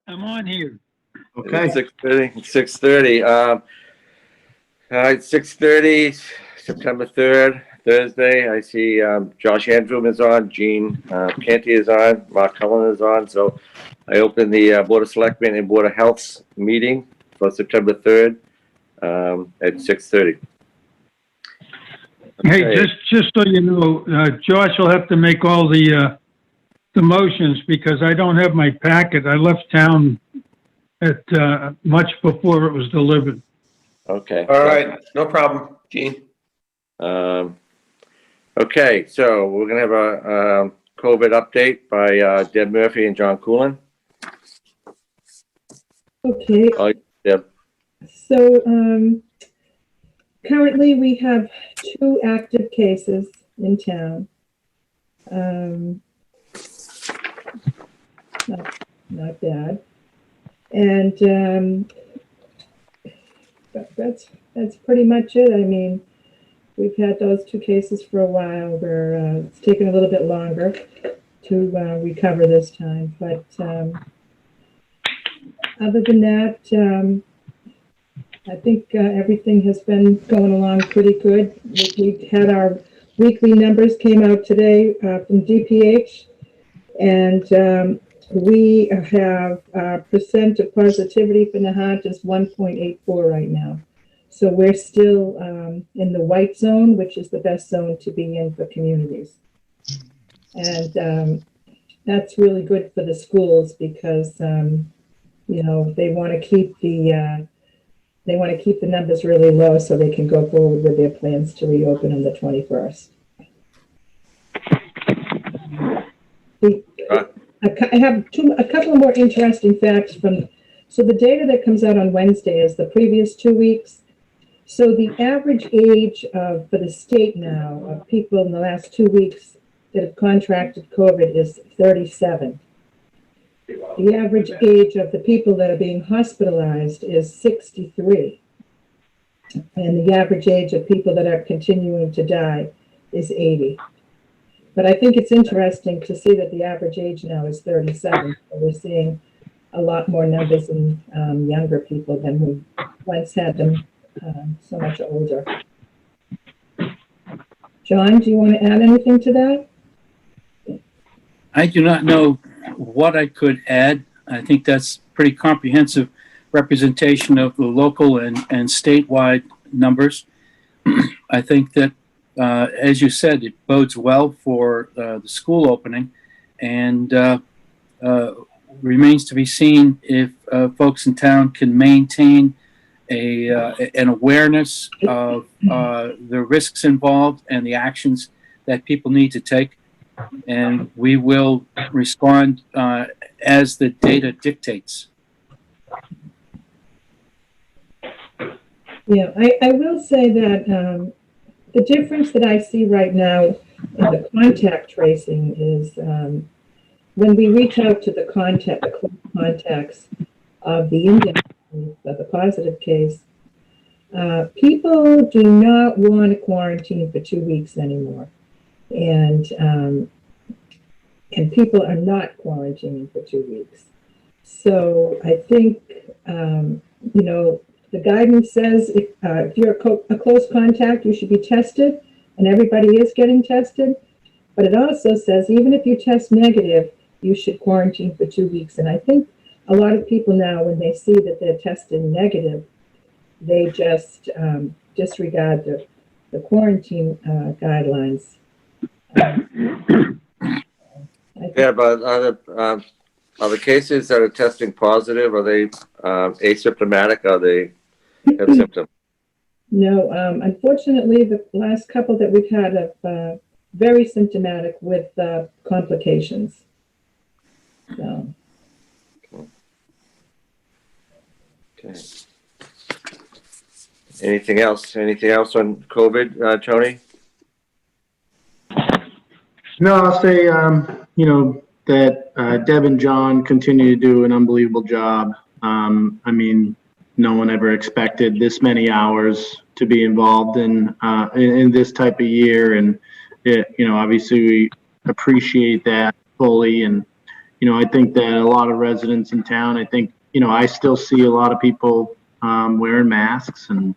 I'm on here. Okay. 6:30. 6:30. All right, 6:30, September 3rd, Thursday. I see Josh Andrew is on, Gene Canty is on, Mark Cullen is on. So I open the Board of Selectmen and Board of Health's meeting for September 3rd at 6:30. Hey, Okay. just so you know, Josh will have to make all the motions because I don't have my packet. I left town at much before it was delivered. Okay. All right. No problem, Gene. Okay, so we're gonna have a COVID update by Deb Murphy and John Coolin. Okay, Oh, Deb. so currently we have 2 active cases in town. Not bad. And that's pretty much it. I mean, we've had those 2 cases for a while where it's taken a little bit longer to recover this time. But other than that, I think everything has been going along pretty good. We had our weekly numbers came out today from DPH, and we have percent of positivity for Nahant is 1.84 right now. So we're still in the white zone, which is the best zone to be in for communities. And that's really good for the schools because, you know, they want to keep the numbers really low so they can go forward with their plans to reopen on the 21st. I have a couple of more interesting facts so the data that comes out on Wednesday is the previous 2 weeks. So the average age for the state now of people in the last 2 weeks that have contracted COVID is 37. The average age of the people that are being hospitalized is 63. And the average age of people that are continuing to die is 80. But I think it's interesting to see that the average age now is 37. So we're seeing a lot more numbers in younger people than we once had them so much older. John, do you want to add anything to that? I do not know what I could add. I think that's pretty comprehensive representation of the local and statewide numbers. I think that, as you said, it bodes well for the school opening, and remains to be seen if folks in town can maintain an awareness of the risks involved and the actions that people need to take. And we will respond as the data dictates. Yeah, I will say that the difference that I see right now in the contact tracing is when we reach out to the close contacts of the index of the positive case, people do not want to quarantine for 2 weeks anymore. And people are not quarantining for 2 weeks. So I think, you know, the guidance says if you're a close contact, you should be tested, and everybody is getting tested. But it also says even if you test negative, you should quarantine for 2 weeks. And I think a lot of people now, when they see that they're tested negative, they just disregard the quarantine guidelines. Yeah, but are the cases that are testing positive, are they asymptomatic? Are they have symptoms? No, unfortunately, the last couple that we've had have very symptomatic with complications. So. Okay. Anything else? Anything else on COVID, Tony? No, I'll say, you know, that Deb and John continue to do an unbelievable job. I mean, no one ever expected this many hours to be involved in this type of year, and it, you know, obviously we appreciate that fully. And I think that a lot of residents in town, I think, I still see a lot of people wearing masks and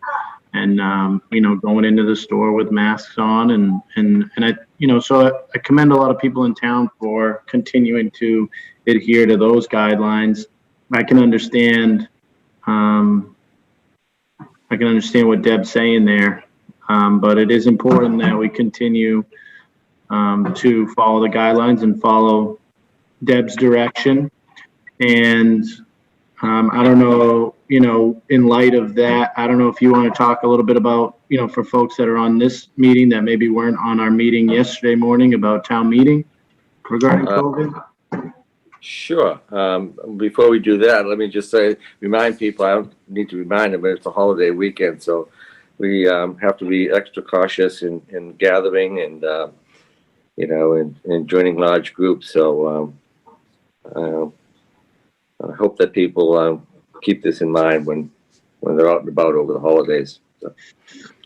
going into the store with masks on and I, so I commend a lot of people in town for continuing to adhere to those guidelines. I can understand what Deb's saying there, but it is important that we continue to follow the guidelines and follow Deb's direction. And I don't know, in light of that, I don't know if you want to talk a little bit about, for folks that are on this meeting that maybe weren't on our meeting yesterday morning about town meeting regarding COVID. Sure. Before we do that, let me just remind people, I don't need to remind them, but it's a holiday weekend, so we have to be extra cautious in gathering and, and joining large groups. So I hope that people keep this in mind when they're out and about over the holidays. So.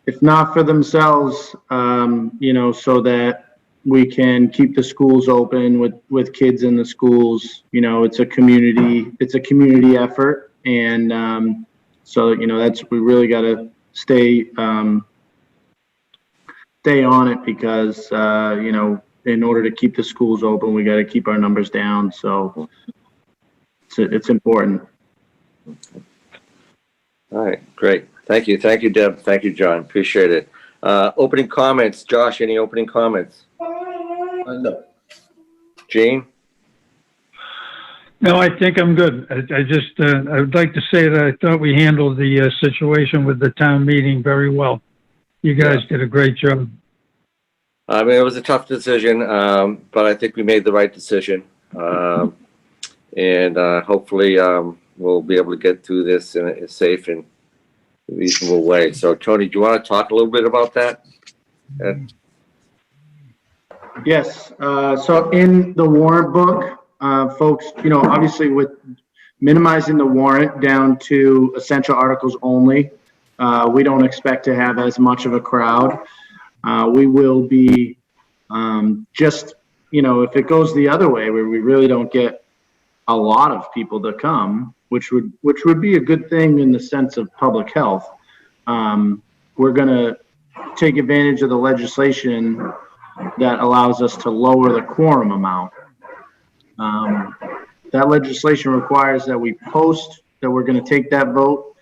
If not for themselves, so that we can keep the schools open with kids in the schools. It's a community effort. And so, we really got to stay on it because, in order to keep the schools open, we got to keep our numbers down. So it's important. All right, great. Thank you. Thank you, Deb. Thank you, John. Appreciate it. Opening comments. Josh, any opening comments? No. Gene? No, I think I'm good. I just, I would like to say that I thought we handled the situation with the town meeting very well. You guys did a great job. I mean, it was a tough decision, but I think we made the right decision. And hopefully we'll be able to get through this in a safe and reasonable way. So, Tony, do you want to talk a little bit about that? Yes. So in the warrant book, folks, obviously with minimizing the warrant down to essential articles only, we don't expect to have as much of a crowd. We will be just, if it goes the other way where we really don't get a lot of people to come, which would be a good thing in the sense of public health. We're going to take advantage of the legislation that allows us to lower the quorum amount. That legislation requires that we post that we're going to take that vote,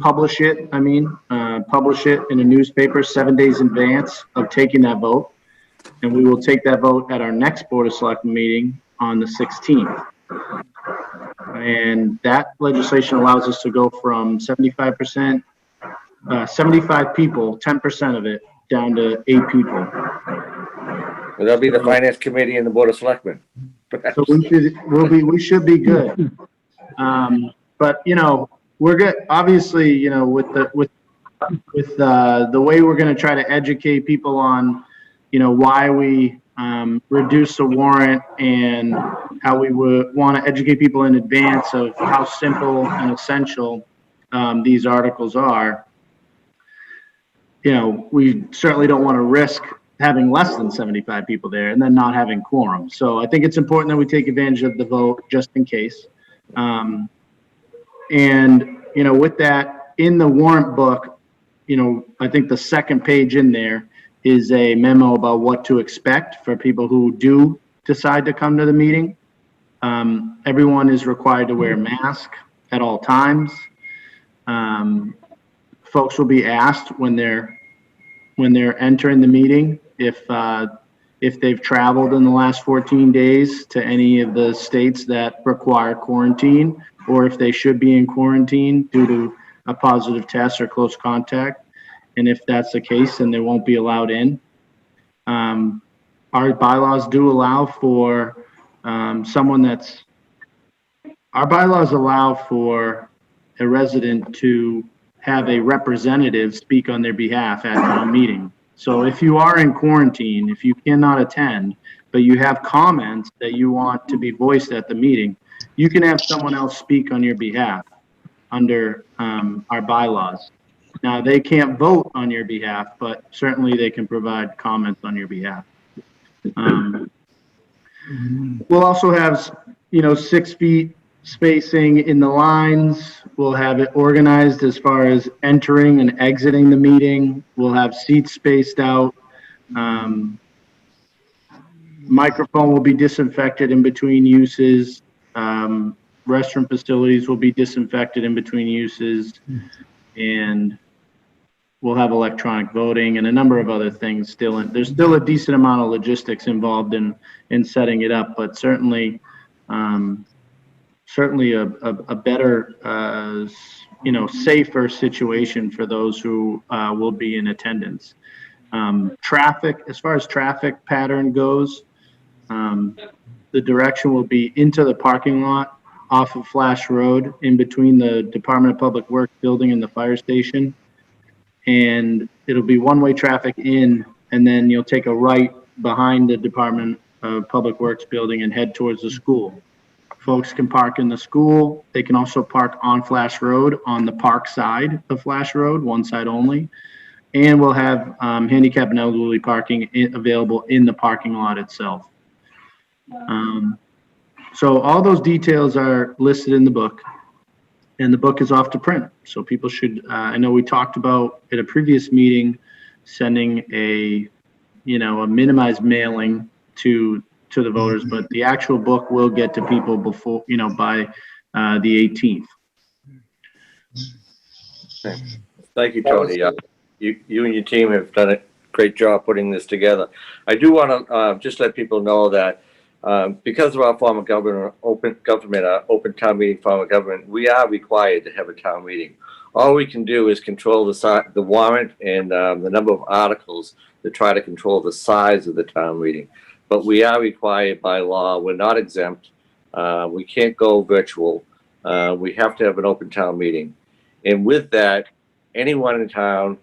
publish it in a newspaper 7 days in advance of taking that vote. And we will take that vote at our next Board of Selectmen meeting on the 16th. And that legislation allows us to go from 75 people, 10% of it, down to 8 people. Well, that'll be the Finance Committee and the Board of Selectmen. So we should be good. But we're good. Obviously, with the way we're going to try to educate people on, why we reduce the warrant and how we would want to educate people in advance of how simple and essential these articles are. We certainly don't want to risk having less than 75 people there and then not having quorum. So I think it's important that we take advantage of the vote just in case. And, with that, in the warrant book, I think the second page in there is a memo about what to expect for people who do decide to come to the meeting. Everyone is required to wear a mask at all times. Folks will be asked when they're entering the meeting if they've traveled in the last 14 days to any of the states that require quarantine, or if they should be in quarantine due to a positive test or close contact. And if that's the case, then they won't be allowed in. Our bylaws do allow for our bylaws allow for a resident to have a representative speak on their behalf at town meeting. So if you are in quarantine, if you cannot attend, but you have comments that you want to be voiced at the meeting, you can have someone else speak on your behalf under our bylaws. Now, they can't vote on your behalf, but certainly they can provide comments on your behalf. We'll also have 6 feet spacing in the lines. We'll have it organized as far as entering and exiting the meeting. We'll have seats spaced out. Microphone will be disinfected in between uses. Restroom facilities will be disinfected in between uses. And we'll have electronic voting and a number of other things still. There's still a decent amount of logistics involved in setting it up, but certainly a better, safer situation for those who will be in attendance. Traffic, as far as traffic pattern goes, the direction will be into the parking lot off of Flash Road in between the Department of Public Works building and the fire station. And it'll be one-way traffic in, and then you'll take a right behind the Department of Public Works building and head towards the school. Folks can park in the school. They can also park on Flash Road on the park side of Flash Road, one side only. And we'll have handicap and elderly parking available in the parking lot itself. So all those details are listed in the book, and the book is off to print. So people should, I know we talked about at a previous meeting, sending a minimized mailing to the voters, but the actual book will get to people before, by the 18th. Thank you, Tony. You and your team have done a great job putting this together. I do want to just let people know that because of our form of government, open town meeting form of government, we are required to have a town meeting. All we can do is control the warrant and the number of articles to try to control the size of the town meeting. But we are required by law. We're not exempt. We can't go virtual. We have to have an open town meeting. And with that, anyone in town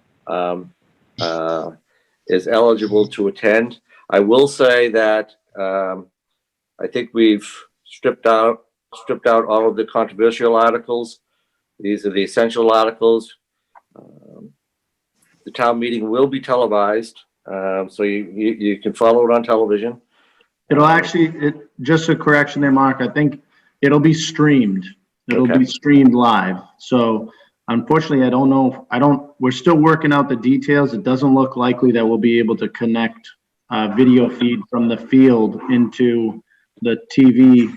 is eligible to attend. I will say that I think we've stripped out all of the controversial articles. These are the essential articles. The town meeting will be televised, so you can follow it on television. It'll actually, just a correction there, Mark, I think it'll be streamed. It'll be streamed live. So unfortunately, I don't know, we're still working out the details. It doesn't look likely that we'll be able to connect video feed from the field into the TV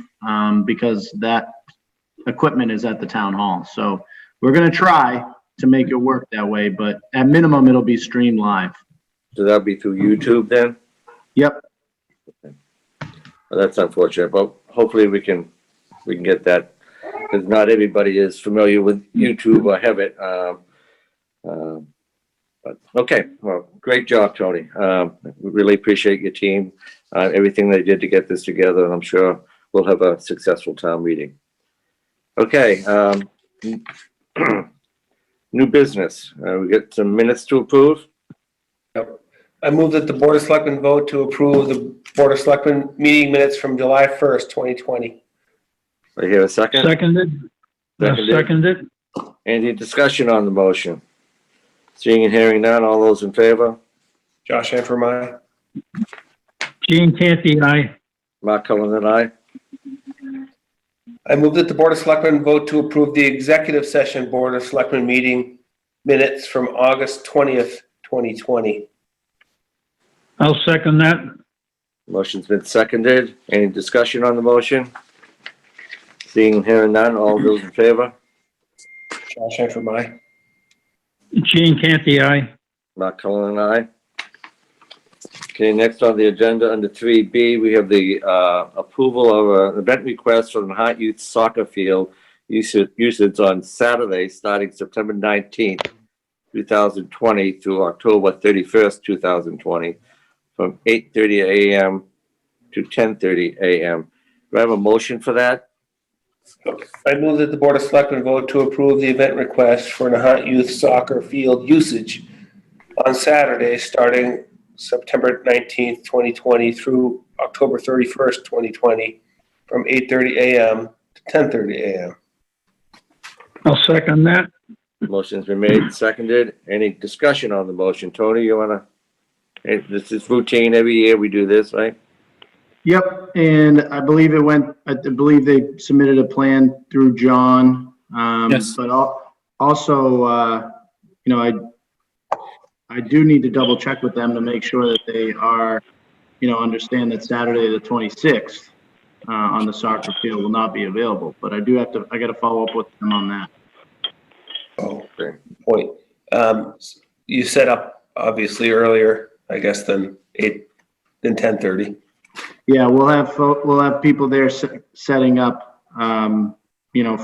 because that equipment is at the town hall. So we're going to try to make it work that way, but at minimum, it'll be streamed live. So that'll be through YouTube then? Yep. Well, that's unfortunate, but hopefully we can get that, because not everybody is familiar with YouTube or have it. But okay, well, great job, Tony. We really appreciate your team, everything they did to get this together, and I'm sure we'll have a successful town meeting. Okay, new business. We get some minutes to approve. Yep. I move that the Board of Selectmen vote to approve the Board of Selectmen meeting minutes from July 1st, 2020. I hear a second. Seconded. Seconded. Any discussion on the motion? Seeing and hearing none, all those in favor? Josh Antrim, aye. Gene Canty, aye. Mark Cullen and I. I move that the Board of Selectmen vote to approve the executive session Board of Selectmen meeting minutes from August 20th, 2020. I'll second that. Motion's been seconded. Any discussion on the motion? Seeing and hearing none, all those in favor? Josh Antrim, aye. Gene Canty, aye. Mark Cullen and I. Okay, next on the agenda under 3B, we have the approval of an event request for the Nahant Youth Soccer Field usage on Saturday, starting September 19th, 2020 through October 31st, 2020, from 8:30 a.m. to 10:30 a.m. Do I have a motion for that? I move that the Board of Selectmen vote to approve the event request for Nahant Youth Soccer Field usage on Saturday, starting September 19th, 2020 through October 31st, 2020, from 8:30 a.m. to 10:30 a.m. I'll second that. Motion's been made and seconded. Any discussion on the motion? Tony, you wanna? This is routine. Every year we do this, right? Yep, and I believe I believe they submitted a plan through John. Yes. But also, you know, I do need to double check with them to make sure that they are, you know, understand that Saturday the 26th on the soccer field will not be available. But I got to follow up with them on that. Oh, great point. You set up obviously earlier, I guess, than 10:30. Yeah, we'll have people there setting up, you know,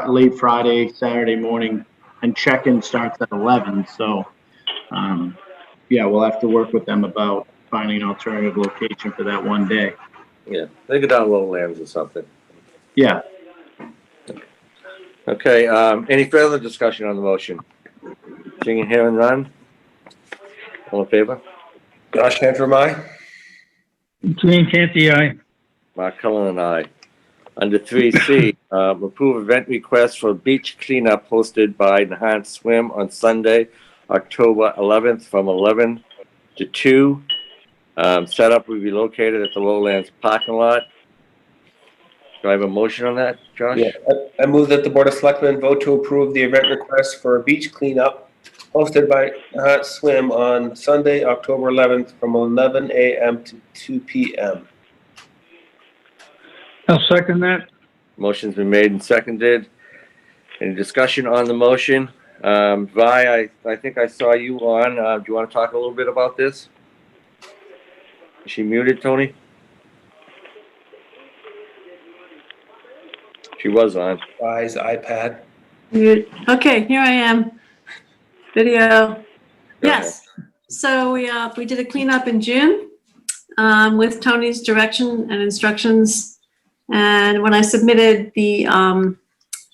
late Friday, Saturday morning, and check-in starts at 11. So, yeah, we'll have to work with them about finding an alternative location for that one day. Yeah, they go down Lowlands or something. Yeah. Okay, any further discussion on the motion? Seeing and hearing none? All in favor? Josh Antrim, aye. Gene Canty, aye. Mark Cullen and I. Under 3C, approve event request for beach cleanup hosted by Nahant Swim on Sunday, October 11th from 11 to 2. Setup will be located at the Lowlands parking lot. Do I have a motion on that, Josh? Yeah, I move that the Board of Selectmen vote to approve the event request for a beach cleanup hosted by Nahant Swim on Sunday, October 11th from 11 a.m. to 2 p.m. I'll second that. Motion's been made and seconded. Any discussion on the motion? Vi, I think I saw you on. Do you want to talk a little bit about this? Is she muted, Tony? She was on. Guy's iPad. Okay, here I am. Video. Go Yes. So we did a cleanup in June with Tony's direction and instructions. And when I submitted the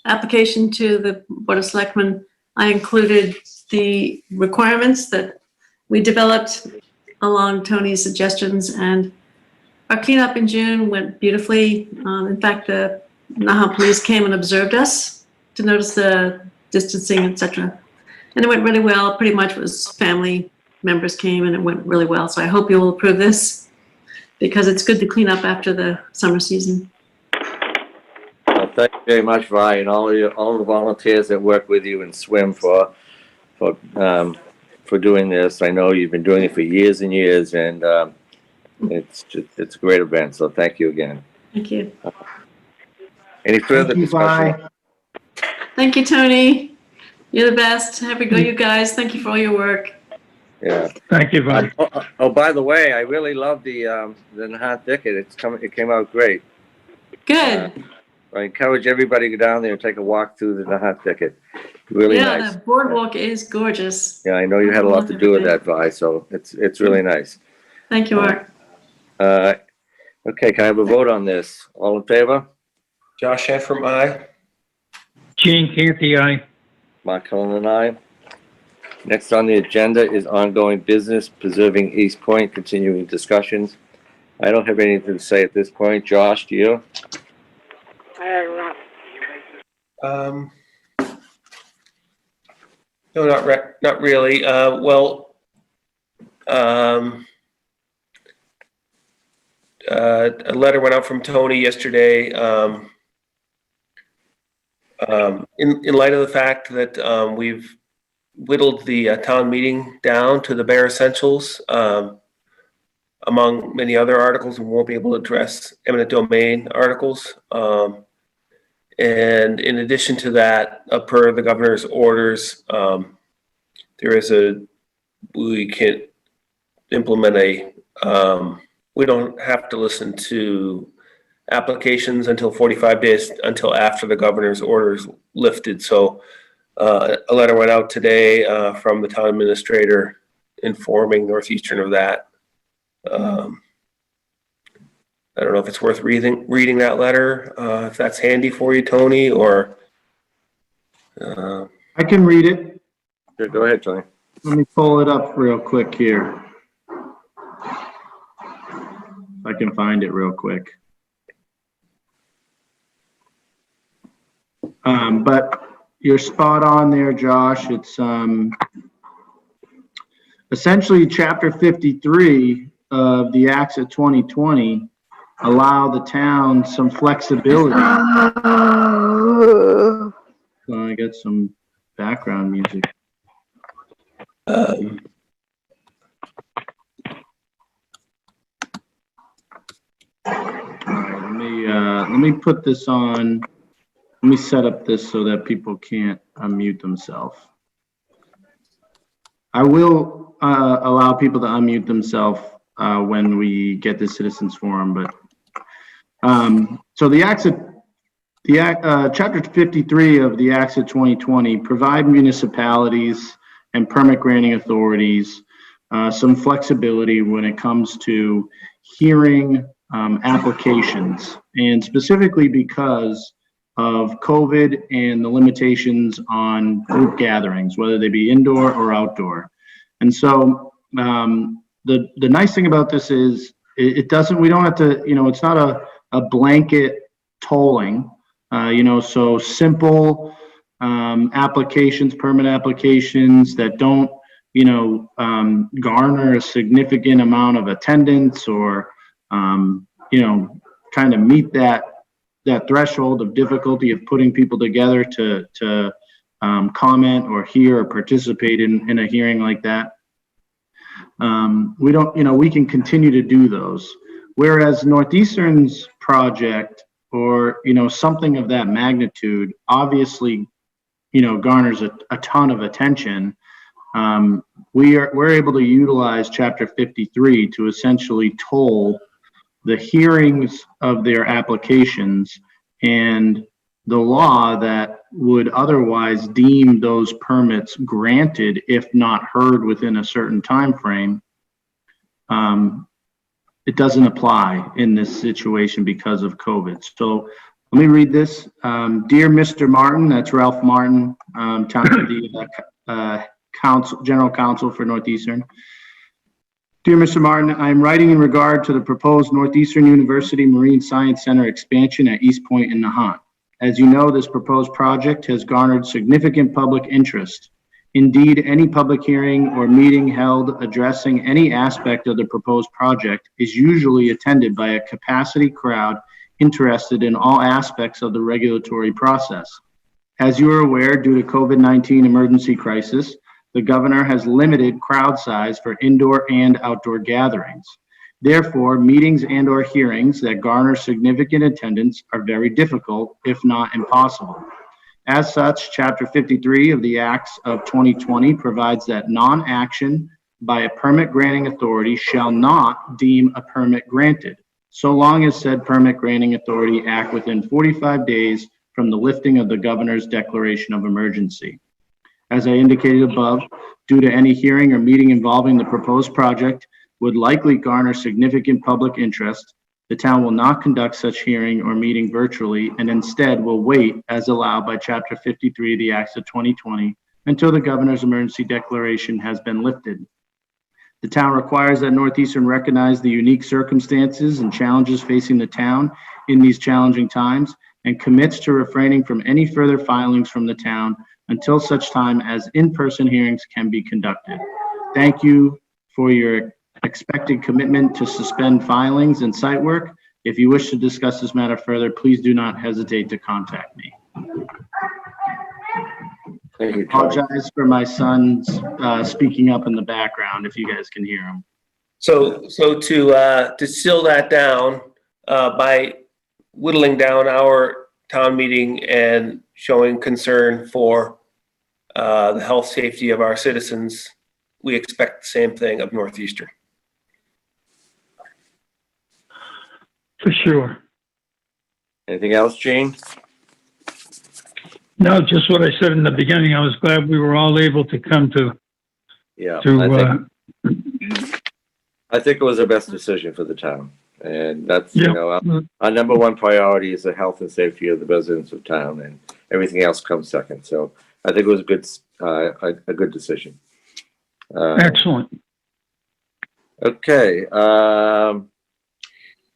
application to the Board of Selectmen, I included the requirements that we developed along Tony's suggestions. And our cleanup in June went beautifully. In fact, the Nahant police came and observed us to notice the distancing, etc. And it went really well. Pretty much was family members came and it went really well. So I hope you will approve this because it's good to clean up after the summer season. Well, thank you very much, Vi, and all the volunteers that work with you and swim for doing this. I know you've been doing it for years and years, and it's a great event. So thank you again. Thank you. Any further Thank you, discussion? Vi. Thank you, Tony. You're the best. Happy to go, you guys. Thank you for all your work. Yeah. Thank you, Vaughn. Oh, by the way, I really love the Nahant thicket. It came out great. Good. I encourage everybody to go down there and take a walk through the Nahant thicket. Really Yeah, nice. the boardwalk is gorgeous. Yeah, I know you had a lot to do with that, Vi, so it's really nice. Thank you, Mark. Okay, can I have a vote on this? All in favor? Josh Antrim, aye. Gene Canty, aye. Mark Cullen and I. Next on the agenda is ongoing business, preserving East Point, continuing discussions. I don't have anything to say at this point. Josh, do you? No, not really. Well, a letter went out from Tony yesterday. In light of the fact that we've whittled the town meeting down to the bare essentials, among many other articles, we won't be able to address eminent domain articles. And in addition to that, per the governor's orders, we can implement we don't have to listen to applications until 45 days until after the governor's orders lifted. So a letter went out today from the town administrator informing Northeastern of that. I don't know if it's worth reading that letter, if that's handy for you, Tony, or. I can read it. Sure, go ahead, Tony. Let me pull it up real quick here. If I can find it real quick. But you're spot on there, Josh. It's essentially Chapter 53 of the acts of 2020 allow the town some flexibility. So I got some background music. Let me put this on. Let me set up this so that people can't unmute themselves. I will allow people to unmute themselves when we get the citizens forum, but so the acts of chapter 53 of the acts of 2020 provide municipalities and permit granting authorities some flexibility when it comes to hearing applications, and specifically because of COVID and the limitations on group gatherings, whether they be indoor or outdoor. And so the nice thing about this is we don't have to, it's not a blanket tolling, so simple applications, permit applications that don't, garner a significant amount of attendance or, kind of meet that threshold of difficulty of putting people together to comment or hear or participate in a hearing like that. We can continue to do those. Whereas Northeastern's project or, something of that magnitude obviously, garners a ton of attention. We're able to utilize Chapter 53 to essentially toll the hearings of their applications, and the law that would otherwise deem those permits granted if not heard within a certain time frame, it doesn't apply in this situation because of COVID. So let me read this. Dear Mr. Martin, that's Ralph Martin, General Counsel for Northeastern. Dear Mr. Martin, I am writing in regard to the proposed Northeastern University Marine Science Center expansion at East Point in Nahant. As you know, this proposed project has garnered significant public interest. Indeed, any public hearing or meeting held addressing any aspect of the proposed project is usually attended by a capacity crowd interested in all aspects of the regulatory process. As you are aware, due to COVID-19 emergency crisis, the governor has limited crowd size for indoor and outdoor gatherings. Therefore, meetings and/or hearings that garner significant attendance are very difficult, if not impossible. As such, Chapter 53 of the Acts of 2020 provides that non-action by a permit granting authority shall not deem a permit granted, so long as said permit granting authority act within 45 days from the lifting of the governor's declaration of emergency. As I indicated above, due to any hearing or meeting involving the proposed project would likely garner significant public interest, the town will not conduct such hearing or meeting virtually and instead will wait as allowed by Chapter 53 of the Acts of 2020 until the governor's emergency declaration has been lifted. The town requires that Northeastern recognize the unique circumstances and challenges facing the town in these challenging times and commits to refraining from any further filings from the town until such time as in-person hearings can be conducted. Thank you for your expected commitment to suspend filings and site work. If you wish to discuss this matter further, please do not hesitate to contact me. Thank you, I apologize for my son's speaking up in the background, if you guys can hear him. So to distill that down, by whittling down our town meeting and showing concern for the health safety of our citizens, we expect the same thing of Northeastern. For sure. Anything else, Gene? No, just what I said in the beginning. I was glad we were all able to come to, Yeah, I I think it was the best decision for the town. And that's, Yeah. Our number one priority is the health and safety of the residents of town, and everything else comes second. So I think it was a good decision. Excellent. Okay.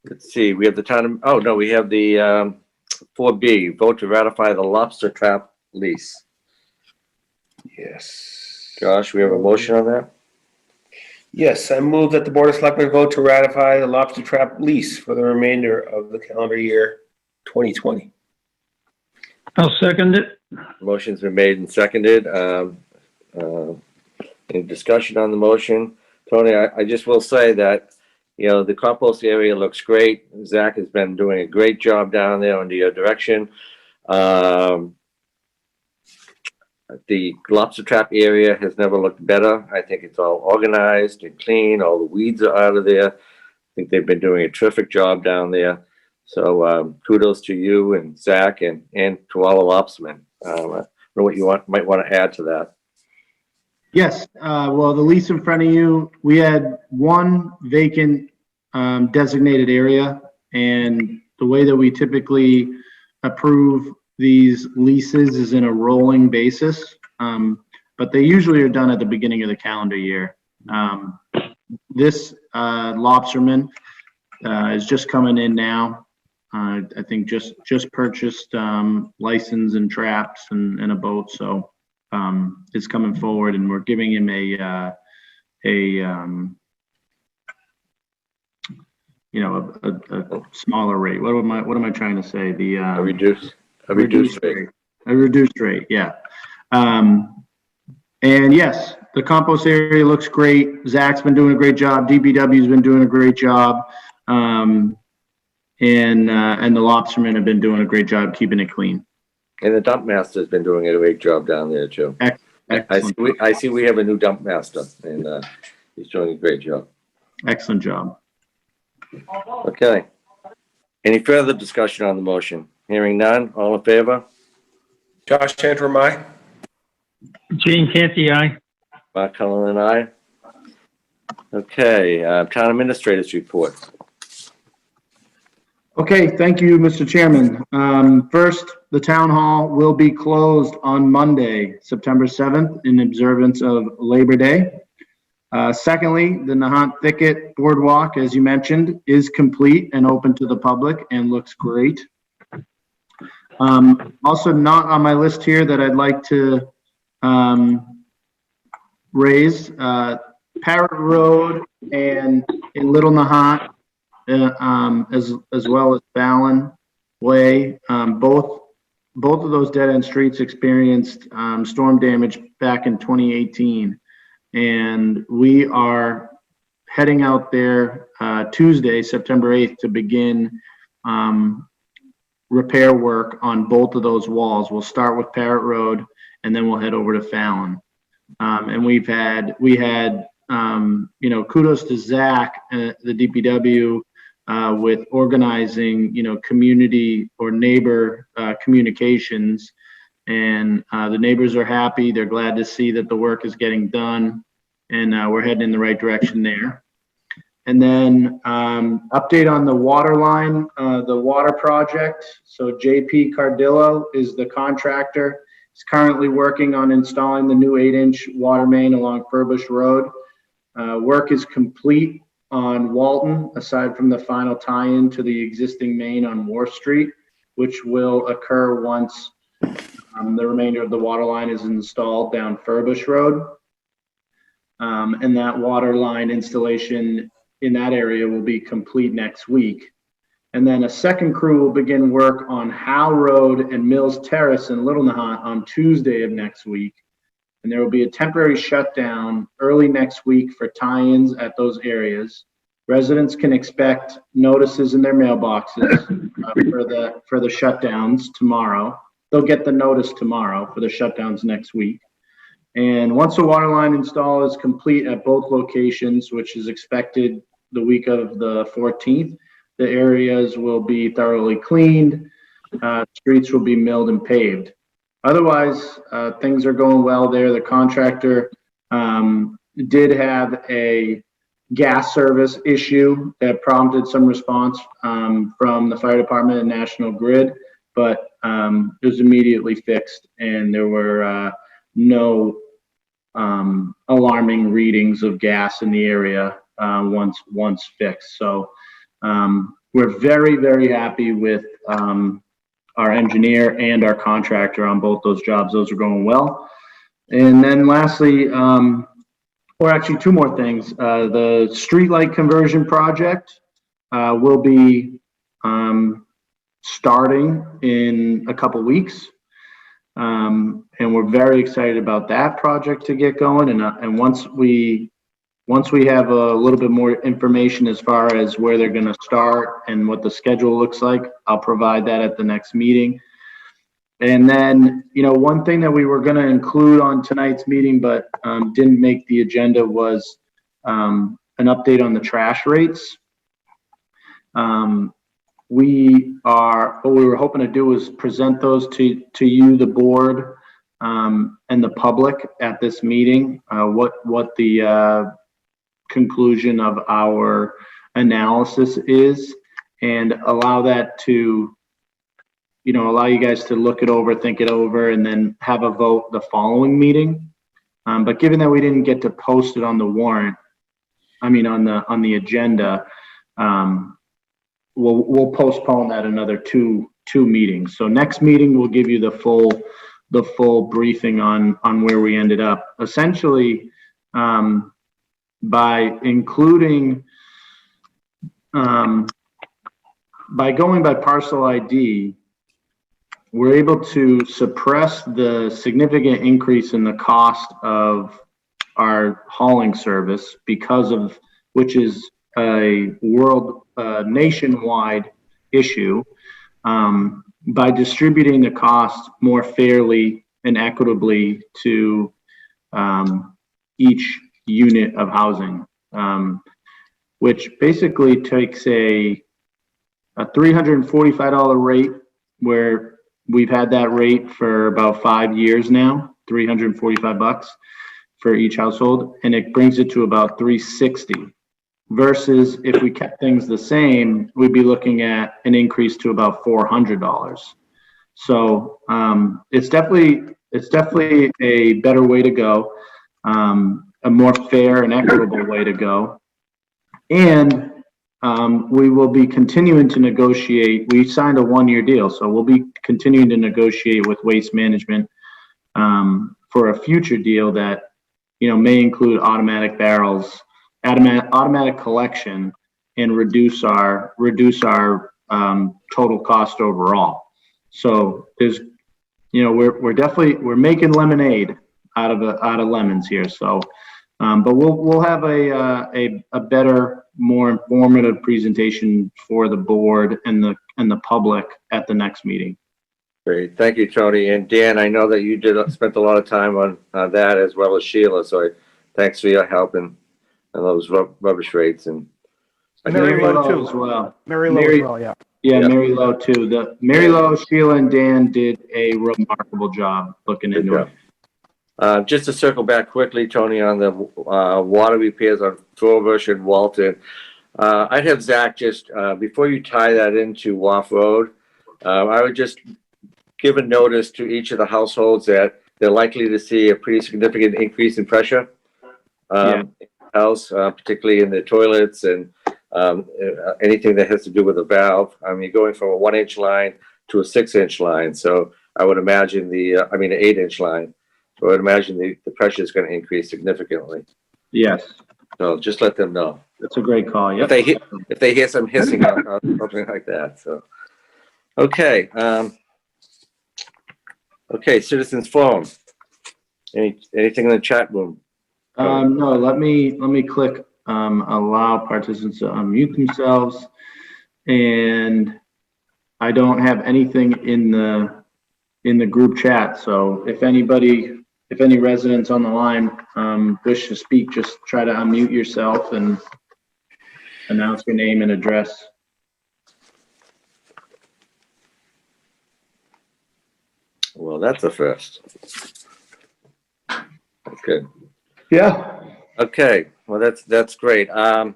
Let's see, we have the town, we have the 4B, vote to ratify the lobster trap lease. Yes. Josh, we have a motion on that? Yes, I move that the Board of Selectmen vote to ratify the lobster trap lease for the remainder of the calendar year 2020. I'll second it. Motion's been made and seconded. Any discussion on the motion? Tony, I just will say that, the compost area looks great. Zach has been doing a great job down there under your direction. The lobster trap area has never looked better. I think it's all organized and clean. All the weeds are out of there. I think they've been doing a terrific job down there. So kudos to you and Zach and to all the lobstermen. I don't know what you might want to add to that. Yes, well, the lease in front of you, we had one vacant designated area, and the way that we typically approve these leases is in a rolling basis, but they usually are done at the beginning of the calendar year. This lobsterman is just coming in now. I think just purchased license and traps and a boat, so is coming forward, and we're giving him a smaller rate. What am I trying to say? A reduced rate. A reduced rate, yeah. And yes, the compost area looks great. Zach's been doing a great job. DPW's been doing a great job. And the lobstermen have been doing a great job keeping it clean. And the dump master's been doing a great job down there too. I see we have a new dump master, and he's doing a great job. Excellent job. Okay. Any further discussion on the motion? Hearing none, all in favor? Josh Antrim, aye. Gene Canty, aye. Mark Cullen and I. Okay, town administrators report. Okay, thank you, Mr. Chairman. First, the town hall will be closed on Monday, September 7th, in observance of Labor Day. Secondly, the Nahant Thicket Boardwalk, as you mentioned, is complete and open to the public and looks great. Also not on my list here that I'd like to raise, Parrot Road and in Little Nahant, as well as Fallon Way, both of those dead-end streets experienced storm damage back in 2018, and we are heading out there Tuesday, September 8th, to begin repair work on both of those walls. We'll start with Parrot Road, and then we'll head over to Fallon. And we had kudos to Zach, the DPW, with organizing, community or neighbor communications. And the neighbors are happy. They're glad to see that the work is getting done, and we're heading in the right direction there. And then update on the water line, the water project. So JP Cardillo is the contractor. He's currently working on installing the new 8-inch water main along Furbush Road. Work is complete on Walton, aside from the final tie-in to the existing main on Wharf Street, which will occur once the remainder of the water line is installed down Furbush Road. And that water line installation in that area will be complete next week. And then a second crew will begin work on Howe Road and Mills Terrace in Little Nahant on Tuesday of next week. And there will be a temporary shutdown early next week for tie-ins at those areas. Residents can expect notices in their mailboxes for the shutdowns tomorrow. They'll get the notice tomorrow for the shutdowns next week. And once the water line install is complete at both locations, which is expected the week of the 14th, the areas will be thoroughly cleaned, streets will be milled and paved. Otherwise, things are going well there. The contractor did have a gas service issue that prompted some response from the fire department and National Grid, but it was immediately fixed, and there were no alarming readings of gas in the area once fixed. So we're very, very happy with our engineer and our contractor on both those jobs. Those are going well. And then lastly, or actually two more things. The streetlight conversion project will be starting in a couple weeks. And we're very excited about that project to get going. And once we have a little bit more information as far as where they're going to start and what the schedule looks like, I'll provide that at the next meeting. And then, one thing that we were going to include on tonight's meeting, but didn't make the agenda was an update on the trash rates. What we were hoping to do is present those to you, the board, and the public at this meeting, what the conclusion of our analysis is, and allow that to, allow you guys to look it over, think it over, and then have a vote the following meeting. But given that we didn't get to post it on the warrant, on the agenda, we'll postpone that another two meetings. So next meeting, we'll give you the full briefing on where we ended up. Essentially, by including, by going by parcel ID, we're able to suppress the significant increase in the cost of our hauling service which is a nationwide issue, by distributing the cost more fairly and equitably to each unit of housing, which basically takes a $345 rate, where we've had that rate for about 5 years now, $345 for each household, and it brings it to about $360. Versus if we kept things the same, we'd be looking at an increase to about $400. So it's definitely a better way to go, a more fair and equitable way to go. And we will be continuing to negotiate. We signed a 1-year deal, so we'll be continuing to negotiate with Waste Management for a future deal that, may include automatic barrels, automatic collection, and reduce our total cost overall. So there's, we're making lemonade out of lemons here. So, but we'll have a better, more informative presentation for the board and the public at the next meeting. Great, thank you, Tony. And Dan, I know that you spent a lot of time on that, as well as Sheila, so thanks for your help and those rubbish rates. And Mary Lowe too. As well. Mary Lowe as well, yeah. Yeah, Mary Lowe too. Mary Lowe, Sheila, and Dan did a remarkable job looking into it. Just to circle back quickly, Tony, on the water repairs on Throverbush and Walton, I'd have Zach just, before you tie that into Wharf Road, I would just give a notice to each of the households that they're likely to see a pretty significant increase in pressure in the house, particularly in the toilets and anything that has to do with a valve. I mean, going from a 1-inch line to a 6-inch line. So I would imagine an 8-inch line. So I would imagine the pressure is going to increase significantly. Yes. So just let them know. That's a great call. Yep. If they hear some hissing or something like that. So, okay. Okay, citizens forum. Anything in the chat room? No, let me click allow participants to unmute themselves, and I don't have anything in the group chat. So if any residents on the line wish to speak, just try to unmute yourself and announce your name and address. Well, that's a first. That's good. Yeah. Okay. Well, that's great. Let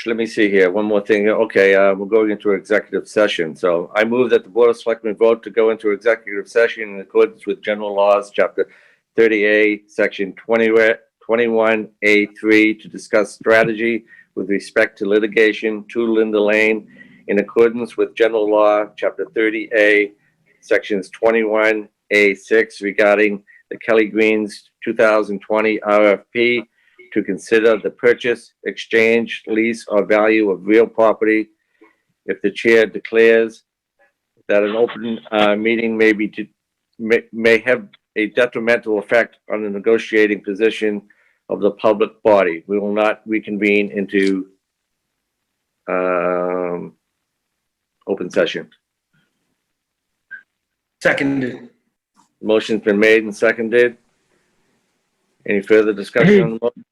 me see here. One more thing. Okay, we're going into executive session. So I move that the Board of Selectmen vote to go into executive session in accordance with General Laws, Chapter 30A, Section 21A3, to discuss strategy with respect to litigation to Linda Lane, in accordance with General Law, Chapter 30A, Sections 21A6, regarding the Kelly Greens 2020 RFP to consider the purchase, exchange, lease, or value of real property if the chair declares that an open meeting may have a detrimental effect on the negotiating position of the public body. We will not reconvene into open session. Seconded. Motion's been made and seconded. Any further discussion on the motion?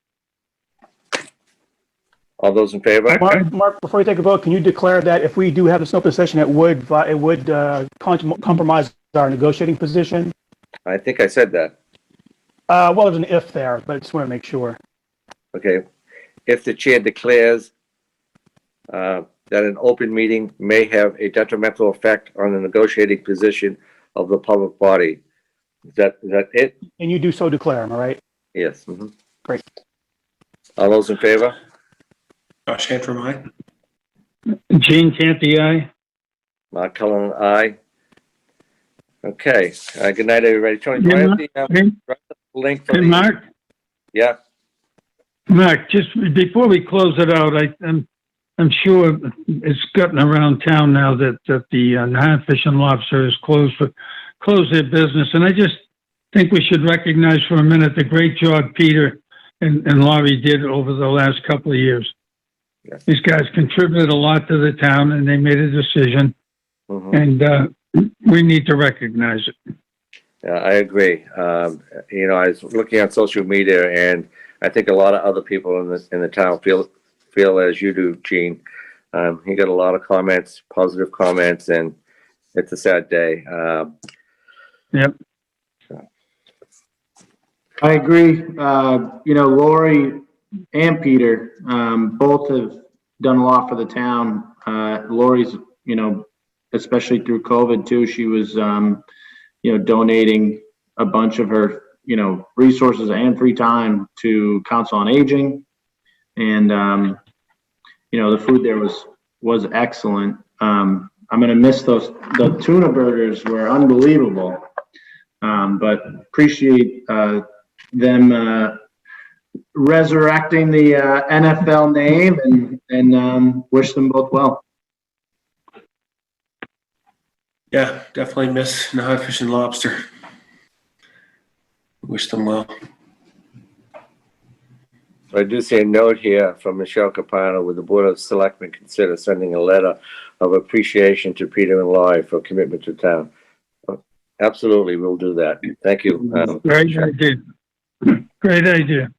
All those in favor? Mark, before you take a vote, can you declare that if we do have this open session, it would compromise our negotiating position? I think I said that. Well, there's an if there, but I just want to make sure. Okay. If the chair declares that an open meeting may have a detrimental effect on the negotiating position of the public body. Is that it? And you do so declare, am I right? Yes. Mhm. Great. All those in favor? Josh Antrim, aye. Gene Canty, aye. Mark Cullen, aye. Okay. Good night, everybody. Tony, do I have the link for Hey, the? Mark, Yeah. Mark, just before we close it out, I'm sure it's gotten around town now that the Nahant Fish and Lobster has closed their business. And I just think we should recognize for a minute the great job Peter and Laurie did over the last couple of years. Yeah. These guys contributed a lot to the town and they made a decision, Mhm. and we need to recognize it. Yeah, I agree. You know, I was looking on social media, and I think a lot of other people in the town feel as you do, Gene. He got a lot of comments, positive comments, and it's a sad day. Yep. I agree. You know, Lori and Peter, both have done a lot for the town. Lori's, you know, especially through COVID too, she was, you know, donating a bunch of her, you know, resources and free time to Council on Aging. And, you know, the food there was excellent. I'm going to miss the tuna burgers were unbelievable. But appreciate, them, resurrecting the, NFL name and wish them both well. Yeah, definitely miss Nahant Fish and Lobster. Wish them well. I do see a note here from Michelle Capano. Would the Board of Selectmen consider sending a letter of appreciation to Peter and Laurie for commitment to town? Absolutely, we'll do that. Thank you. Great idea. Great idea.